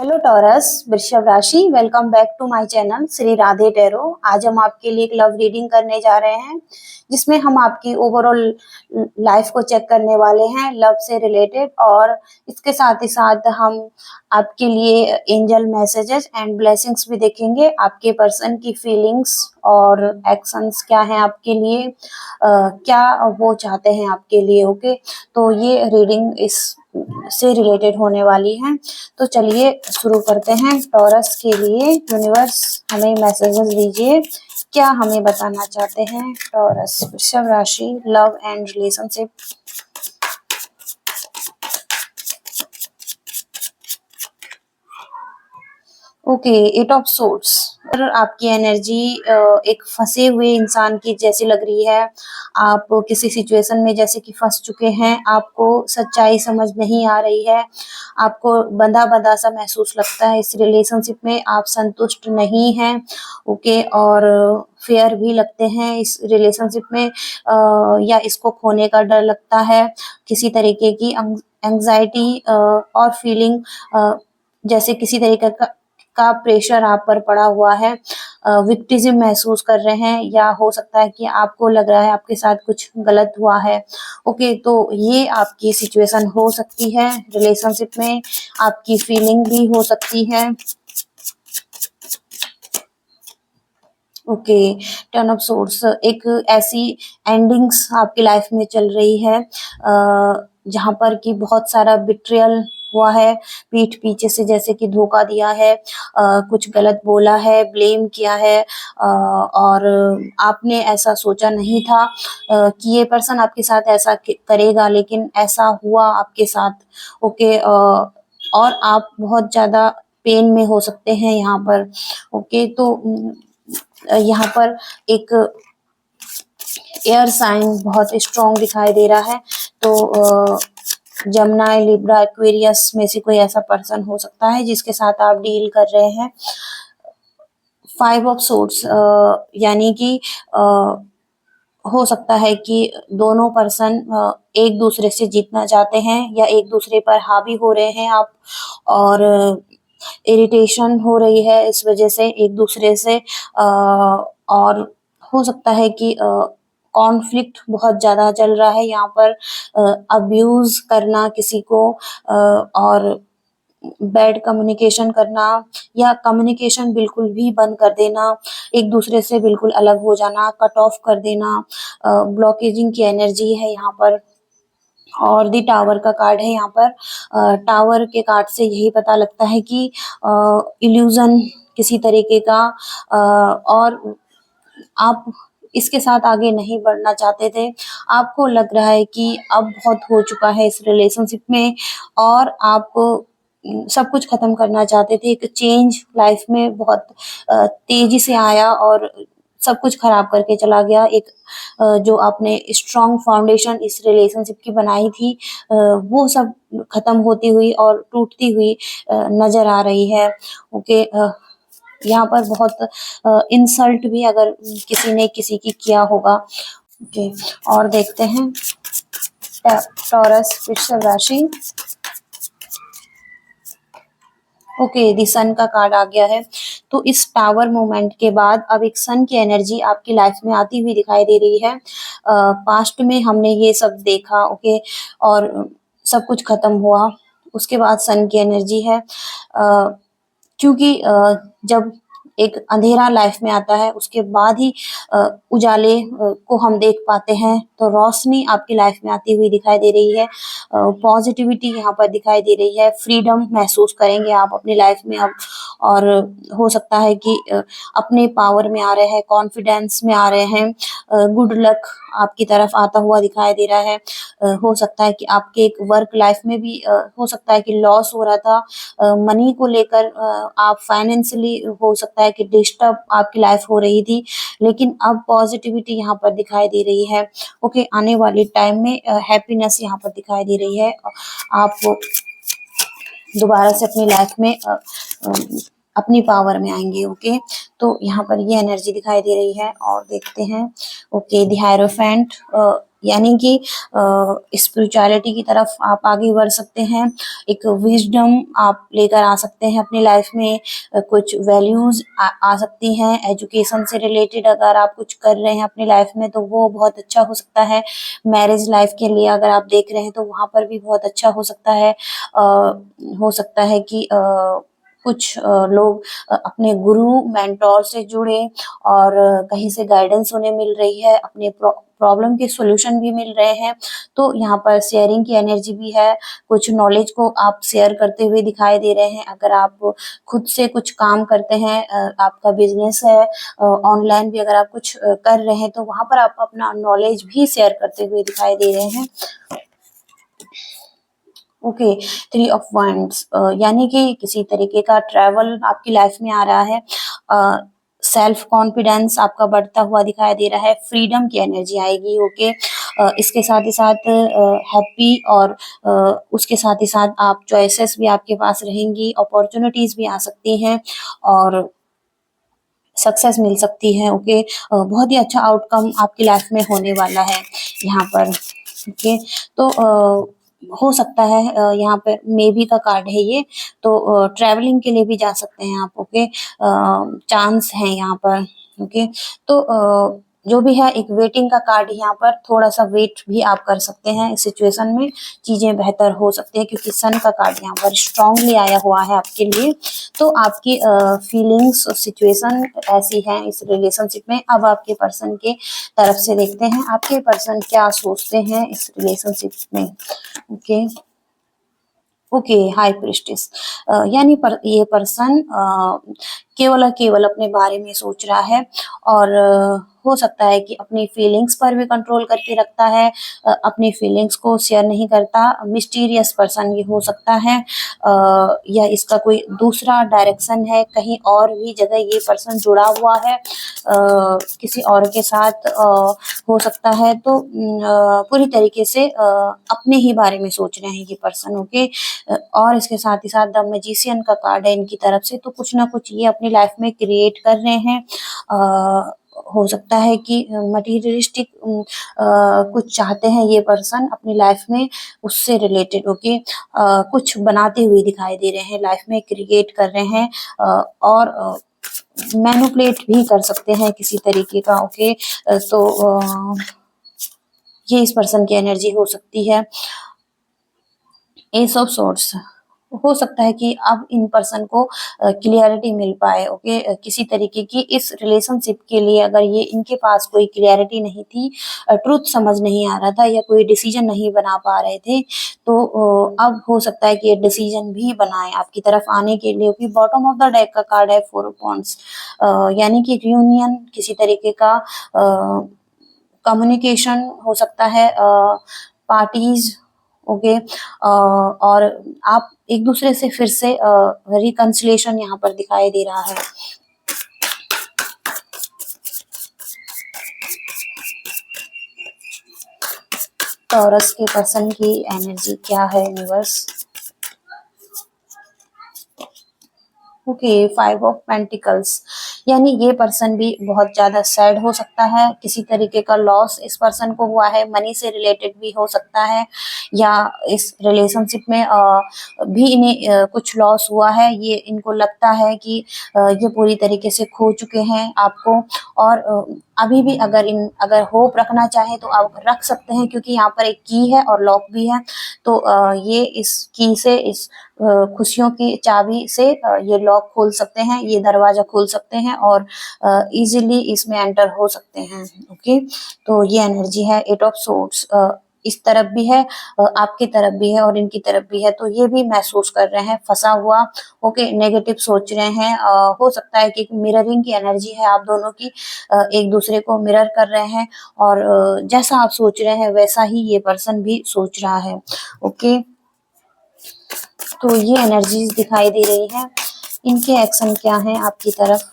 Hello Taurus, वृषभ राशि। Welcome back to my channel Shri Radhe tarot. आज हम आपके लिए एक लव रीडिंग करने जा रहे हैं जिसमें हम आपकी ओवरऑल लाइफ को चेक करने वाले हैं लव से रिलेटेड, और इसके साथ ही साथ हम आपके लिए एंजल मैसेजेस एंड ब्लेसिंग्स भी देखेंगे। आपके पर्सन की फीलिंग्स और एक्शंस क्या हैं आपके लिए, क्या वो चाहते हैं आपके लिए। ओके, तो ये रीडिंग इस से रिलेटेड होने वाली है। तो चलिए शुरू करते हैं। टॉरस के लिए यूनिवर्स हमें मैसेजेस दीजिए, क्या हमें बताना चाहते हैं टॉरस वृषभ राशि, love and relationship. Okay, eight of swords. और आपकी एनर्जी एक फंसे हुए इंसान की जैसी लग रही है। आप किसी सिचुएशन में जैसे कि फंस चुके हैं, आपको सच्चाई समझ नहीं आ रही है, आपको बंधा बंधा सा महसूस लगता है। इस रिलेशनशिप में आप संतुष्ट नहीं हैं। ओके, और फेयर भी लगते हैं इस रिलेशनशिप में, या इसको खोने का डर लगता है। किसी तरीके की एंग्जाइटी और फीलिंग, जैसे किसी तरीके का प्रेशर आप पर पड़ा हुआ है। विक्टिज्म महसूस कर रहे हैं, या हो सकता है कि आपको लग रहा है आपके साथ कुछ गलत हुआ है। ओके, तो ये आपकी सिचुएशन हो सकती है। रिलेशनशिप में आपकी फीलिंग भी हो सकती है। Okay, turn off source. एक ऐसी एंडिंग्स आपकी लाइफ में चल रही है जहां पर कि बहुत सारा बिट्रियल हुआ है, पीठ पीछे से जैसे कि धोखा दिया है, कुछ गलत बोला है, ब्लेम किया है, और आपने ऐसा सोचा नहीं था कि ये पर्सन आपके साथ ऐसा करेगा, लेकिन ऐसा हुआ आपके साथ। ओके, और आप बहुत ज्यादा पेन में हो सकते हैं यहाँ पर। ओके, तो यहाँ पर एक एयर साइन बहुत स्ट्रॉन्ग दिखाई दे रहा है। तो जमुना, लिब्रा, एक्वेरियस में से कोई ऐसा पर्सन हो सकता है जिसके साथ आप डील कर रहे हैं। 5 ऑफ सोर्ड्स, यानी कि हो सकता है कि दोनों पर्सन एक दूसरे से जीतना चाहते हैं, या एक दूसरे पर हावी हो रहे हैं आप, और इरिटेशन हो रही है इस वजह से एक दूसरे से, और हो सकता है कि कॉन्फ्लिक्ट बहुत ज्यादा चल रहा है यहाँ पर। अब्यूज करना किसी को, और बैड कम्युनिकेशन करना, या कम्युनिकेशन बिल्कुल भी बंद कर देना, एक दूसरे से बिल्कुल अलग हो जाना, कट ऑफ कर देना, ब्लॉकेजिंग की एनर्जी है यहाँ पर। और दी टावर का कार्ड है यहाँ पर। टावर के कार्ड से यही पता लगता है कि इल्यूजन किसी तरीके का, और आप इसके साथ आगे नहीं बढ़ना चाहते थे। आपको लग रहा है कि अब बहुत हो चुका है इस रिलेशनशिप में, और आप सब कुछ खत्म करना चाहते थे। एक चेंज लाइफ में बहुत तेजी से आया और सब कुछ खराब करके चला गया। एक जो आपने स्ट्रॉन्ग फाउंडेशन इस रिलेशनशिप की बनाई थी, वो सब खत्म होती हुई और टूटती हुई नजर आ रही है। ओके, यहाँ पर बहुत इंसल्ट भी अगर किसी ने किसी की किया होगा। ओके, और देखते हैं टॉरस वृषभ राशि। ओके, दी सन का कार्ड आ गया है। तो इस टावर मूवमेंट के बाद अब एक सन की एनर्जी आपकी लाइफ में आती हुई दिखाई दे रही है। पास्ट में हमने ये सब देखा, ओके, और सब कुछ खत्म हुआ, उसके बाद सन की एनर्जी है। क्योंकि जब एक अंधेरा लाइफ में आता है उसके बाद ही उजाले को हम देख पाते हैं। तो रोशनी आपकी लाइफ में आती हुई दिखाई दे रही है। पॉजिटिविटी यहाँ पर दिखाई दे रही है। फ्रीडम महसूस करेंगे आप अपनी लाइफ में अब, और हो सकता है कि अपने पावर में आ रहे हैं, कॉन्फिडेंस में आ रहे हैं। गुड लक आपकी तरफ आता हुआ दिखाई दे रहा है। हो सकता है कि आपके एक वर्क लाइफ में भी हो सकता है कि लॉस हो रहा था मनी को लेकर। आप फाइनेंशियली हो सकता है कि डिस्टर्ब आपकी लाइफ हो रही थी, लेकिन अब पॉजिटिविटी यहाँ पर दिखाई दे रही है। ओके, आने वाले टाइम में हैप्पीनेस यहाँ पर दिखाई दे रही है। आप दोबारा से अपनी लाइफ में अपनी पावर में आएंगे। ओके, तो यहाँ पर ये एनर्जी दिखाई दे रही है। और देखते हैं, ओके, द हायरोफेंट, यानी कि स्पिरिचुअलिटी की तरफ आप आगे बढ़ सकते हैं। एक विजडम आप लेकर आ सकते हैं अपनी लाइफ में। कुछ वैल्यूज आ सकती हैं। एजुकेशन से रिलेटेड अगर आप कुछ कर रहे हैं अपनी लाइफ में तो वो बहुत अच्छा हो सकता है। मैरिज लाइफ के लिए अगर आप देख रहे हैं तो वहां पर भी बहुत अच्छा हो सकता है। हो सकता है कि कुछ लोग अपने गुरु मेंटोर से जुड़े और कहीं से गाइडेंस उन्हें मिल रही है, अपने प्रॉब्लम के सॉल्यूशन भी मिल रहे हैं। तो यहाँ पर शेयरिंग की एनर्जी भी है। कुछ नॉलेज को आप शेयर करते हुए दिखाई दे रहे हैं। अगर आप खुद से कुछ काम करते हैं, आपका बिजनेस है, ऑनलाइन भी अगर आप कुछ कर रहे हैं तो वहां पर आप अपना नॉलेज भी शेयर करते हुए दिखाई दे रहे हैं। ओके, 3 ऑफ वंड्स, यानी कि किसी तरीके का ट्रैवल आपकी लाइफ में आ रहा है। सेल्फ कॉन्फिडेंस आपका बढ़ता हुआ दिखाई दे रहा है। फ्रीडम की एनर्जी आएगी। ओके, इसके साथ ही साथ हैप्पी और उसके साथ ही साथ आप चॉइसेस भी आपके पास रहेंगी, अपॉर्चुनिटीज भी आ सकती हैं और सक्सेस मिल सकती है। ओके, बहुत ही अच्छा आउटकम आपकी लाइफ में होने वाला है यहाँ पर। ओके, तो हो सकता है यहाँ पे मे बी का कार्ड है ये, तो ट्रैवलिंग के लिए भी जा सकते हैं आप। ओके, चांस है यहाँ पर। ओके, तो जो भी है, एक वेटिंग का कार्ड यहाँ पर, थोड़ा सा वेट भी आप कर सकते हैं। इस सिचुएशन में चीजें बेहतर हो सकती है क्योंकि सन का कार्ड यहाँ पर स्ट्रांगली आया हुआ है आपके लिए। तो आपकी फीलिंग्स और सिचुएशन ऐसी है इस रिलेशनशिप में। अब आपके पर्सन के तरफ से देखते हैं आपके पर्सन क्या सोचते हैं इस रिलेशनशिप में। ओके, ओके, हाई प्रिस्टेस, यानी ये पर्सन केवल और केवल अपने बारे में सोच रहा है और हो सकता है कि अपनी फीलिंग्स पर भी कंट्रोल करके रखता है। अपनी फीलिंग्स को शेयर नहीं करता। मिस्टीरियस पर्सन ये हो सकता है, या इसका कोई दूसरा डायरेक्शन है, कहीं और भी जगह ये पर्सन जुड़ा हुआ है, किसी और के साथ हो सकता है। तो पूरी तरीके से अपने ही बारे में सोच रहे हैं ये पर्सन। ओके, और इसके साथ ही साथ द मैजिशियन का कार्ड है इनकी तरफ से। तो कुछ ना कुछ ये अपनी लाइफ में क्रिएट कर रहे हैं। हो सकता है कि मटीरियलिस्टिक कुछ चाहते हैं ये पर्सन अपनी लाइफ में, उससे रिलेटेड। ओके, कुछ बनाते हुए दिखाई दे रहे हैं, लाइफ में क्रिएट कर रहे हैं और मैनिपुलेट भी कर सकते हैं किसी तरीके का। ओके, तो ये इस पर्सन की एनर्जी हो सकती है। एस ऑफ सोर्ट्स, हो सकता है कि अब इन पर्सन को क्लियरिटी मिल पाए। ओके, किसी तरीके की इस रिलेशनशिप के लिए अगर ये इनके पास कोई क्लियरिटी नहीं थी, ट्रुथ समझ नहीं आ रहा था या कोई डिसीजन नहीं बना पा रहे थे, तो अब हो सकता है कि ये डिसीजन भी बनाए आपकी तरफ आने के लिए। क्योंकि बॉटम ऑफ द डेक का कार्ड है 4 ऑफ वॉन्ड्स, यानी कि रियूनियन, किसी तरीके का कम्युनिकेशन हो सकता है, पार्टीज। ओके, और आप एक दूसरे से फिर से रिकंसिलेशन यहाँ पर दिखाई दे रहा है। टॉरस के पर्सन की एनर्जी क्या है यूनिवर्स। ओके, 5 ऑफ पेंटिकल्स, यानी ये पर्सन भी बहुत ज्यादा सैड हो सकता है। किसी तरीके का लॉस इस पर्सन को हुआ है, मनी से रिलेटेड भी हो सकता है, या इस रिलेशनशिप में भी इन्हें कुछ लॉस हुआ है। ये इनको लगता है कि ये पूरी तरीके से खो चुके हैं आपको। और अभी भी अगर होप रखना चाहे तो आप रख सकते हैं, क्योंकि यहाँ पर एक की है और लॉक भी है। तो ये इस की से, इस खुशियों की चाबी से ये लॉक खोल सकते हैं, ये दरवाजा खोल सकते हैं और इजीली इसमें एंटर हो सकते हैं। ओके, तो ये एनर्जी है 8 ऑफ सोर्ड्स। इस तरफ भी है, आपकी तरफ भी है और इनकी तरफ भी है। तो ये भी महसूस कर रहे हैं फंसा हुआ। ओके, नेगेटिव सोच रहे हैं। हो सकता है कि मिररिंग की एनर्जी है आप दोनों की, एक दूसरे को मिरर कर रहे हैं और जैसा आप सोच रहे हैं वैसा ही ये पर्सन भी सोच रहा है। ओके, तो ये एनर्जीज दिखाई दे रही है। इनके एक्शन क्या है आपकी तरफ।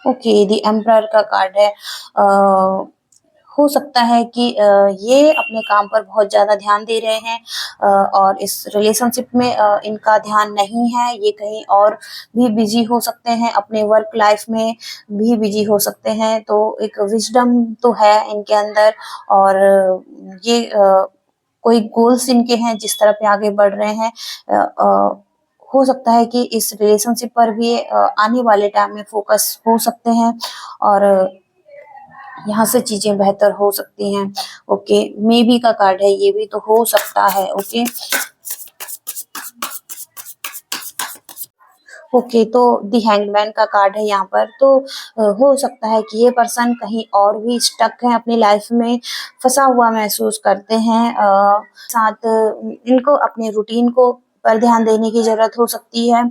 ओके, द एम्परर का कार्ड है। हो सकता है कि ये अपने काम पर बहुत ज़्यादा ध्यान दे रहे हैं और इस रिलेशनशिप में इनका ध्यान नहीं है। ये कहीं और भी बिज़ी हो सकते हैं, अपने वर्क लाइफ में भी बिज़ी हो सकते हैं। तो एक विज़डम तो है इनके अंदर और ये कोई गोल्स इनके हैं जिस तरफ ये आगे बढ़ रहे हैं। हो सकता है कि इस रिलेशनशिप पर भी आने वाले टाइम में फोकस हो सकते हैं और यहाँ से चीज़ें बेहतर हो सकती हैं। ओके, मे बी का कार्ड है, ये भी तो हो सकता है। ओके, ओके, तो द हैंगमैन का कार्ड है यहाँ पर। तो हो सकता है कि ये पर्सन कहीं और भी स्टक है अपनी लाइफ में, फंसा हुआ महसूस करते हैं। साथ इनको अपने रूटीन को पर ध्यान देने की ज़रूरत हो सकती है।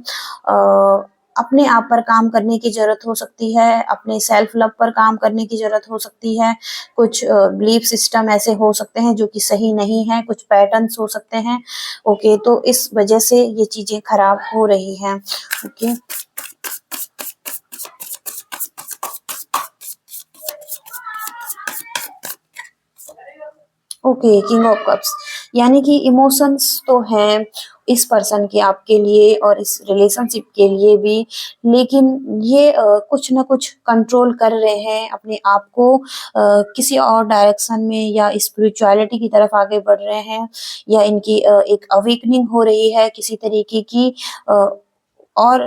अपने आप पर काम करने की ज़रूरत हो सकती है, अपने सेल्फ लव पर काम करने की ज़रूरत हो सकती है। कुछ बिलीफ सिस्टम ऐसे हो सकते हैं जो कि सही नहीं है, कुछ पैटर्न्स हो सकते हैं। ओके, तो इस वजह से ये चीज़ें खराब हो रही हैं। Okay, okay, king of cups, यानी कि इमोशंस तो हैं इस पर्सन के आपके लिए और इस रिलेशनशिप के लिए भी, लेकिन ये कुछ ना कुछ कंट्रोल कर रहे हैं अपने आप को, किसी और डायरेक्शन में या स्पिरिचुअलिटी की तरफ आगे बढ़ रहे हैं, या इनकी एक अवेकनिंग हो रही है किसी तरीके की, अ, और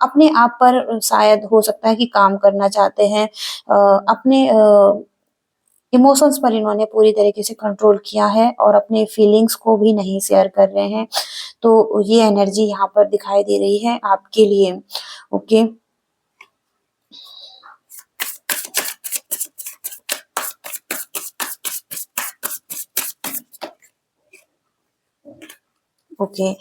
अपने आप पर शायद हो सकता है कि काम करना चाहते हैं। अपने इमोशंस पर इन्होंने पूरी तरीके से कंट्रोल किया है और अपने फीलिंग्स को भी नहीं शेयर कर रहे हैं। तो ये एनर्जी यहाँ पर दिखाई दे रही है आपके लिए। ओके, ओके,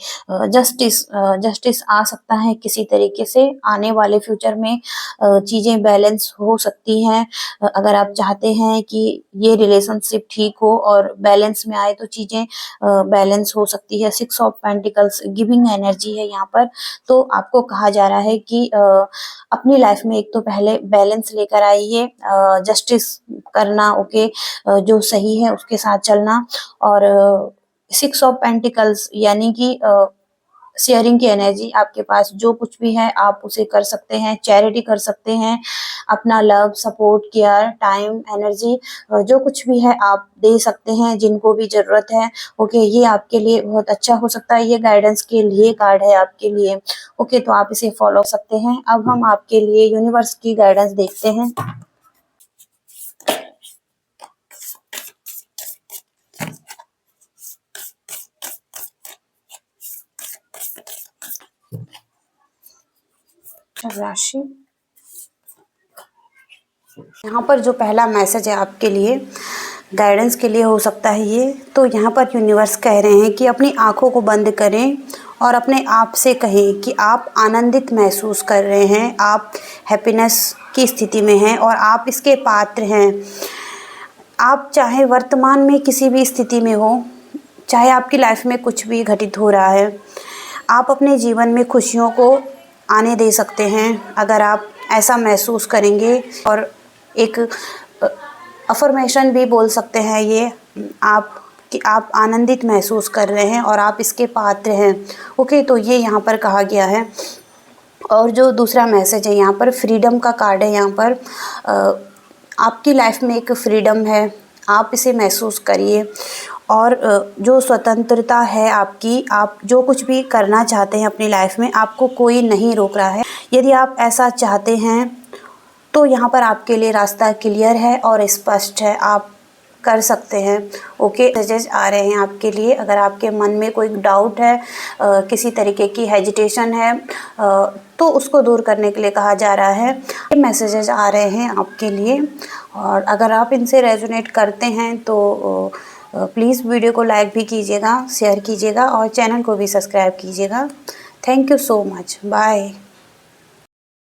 जस्टिस आ सकता है किसी तरीके से। आने वाले फ्यूचर में चीज़ें बैलेंस हो सकती हैं। अगर आप चाहते हैं कि ये रिलेशनशिप ठीक हो और बैलेंस में आए तो चीज़ें बैलेंस हो सकती है। 6 ऑफ पेंटिकल्स गिविंग एनर्जी है यहाँ पर। तो आपको कहा जा रहा है कि अपनी लाइफ में एक तो पहले बैलेंस लेकर आइए, जस्टिस करना, ओके, जो सही है उसके साथ चलना। और 6 ऑफ पेंटिकल्स यानी कि शेयरिंग की एनर्जी, आपके पास जो कुछ भी है आप उसे कर सकते हैं, चैरिटी कर सकते हैं, अपना love, support, care, time, energy, जो कुछ भी है आप दे सकते हैं जिनको भी ज़रूरत है। ओके, ये आपके लिए बहुत अच्छा हो सकता है। ये गाइडेंस के लिए कार्ड है आपके लिए। ओके, तो आप इसे फॉलो कर सकते हैं। अब हम आपके लिए यूनिवर्स की गाइडेंस देखते हैं। राशि, यहाँ पर जो पहला मैसेज है आपके लिए, गाइडेंस के लिए हो सकता है ये। तो यहाँ पर यूनिवर्स कह रहे हैं कि अपनी आँखों को बंद करें और अपने आप से कहें कि आप आनंदित महसूस कर रहे हैं, आप हैप्पीनेस की स्थिति में हैं और आप इसके पात्र हैं। आप चाहे वर्तमान में किसी भी स्थिति में हो, चाहे आपकी लाइफ में कुछ भी घटित हो रहा है, आप अपने जीवन में खुशियों को आने दे सकते हैं अगर आप ऐसा महसूस करेंगे। और एक अफर्मेशन भी बोल सकते हैं ये आप, कि आप आनंदित महसूस कर रहे हैं और आप इसके पात्र हैं। ओके, तो ये यहाँ पर कहा गया है। और जो दूसरा मैसेज है यहाँ पर, फ्रीडम का कार्ड है यहाँ पर। आपकी लाइफ में एक फ्रीडम है, आप इसे महसूस करिए। और जो स्वतंत्रता है आपकी, आप जो कुछ भी करना चाहते हैं अपनी लाइफ में, आपको कोई नहीं रोक रहा है। यदि आप ऐसा चाहते हैं तो यहाँ पर आपके लिए रास्ता क्लियर है और स्पष्ट है, आप कर सकते हैं। ओके, मैसेजेस आ रहे हैं आपके लिए। अगर आपके मन में कोई डाउट है, किसी तरीके की हेजिटेशन है, तो उसको दूर करने के लिए कहा जा रहा है। ये मैसेजेस आ रहे हैं आपके लिए और अगर आप इनसे रेजोनेट करते हैं तो प्लीज़ वीडियो को लाइक भी कीजिएगा, शेयर कीजिएगा और चैनल को भी सब्सक्राइब कीजिएगा। Thank you so much, bye.